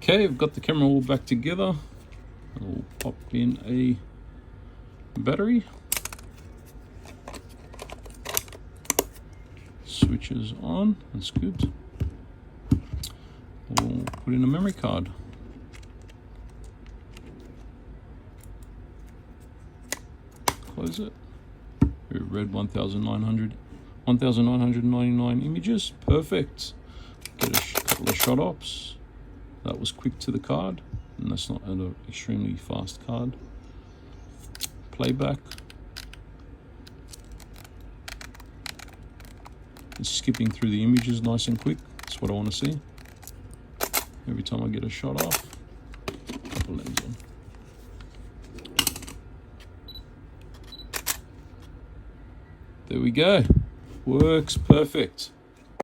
Okay, I've got the camera all back together. I'll pop in a battery. Switches on, that's good. We'll put in a memory card. Close it. We read 1,999 images. Perfect. Get a couple of shot ops. That was quick to the card, and that's not an extremely fast card. Playback. It's skipping through the images nice and quick. That's what I want to see. Every time I get a shot off, put the lens on. There we go. Works perfect.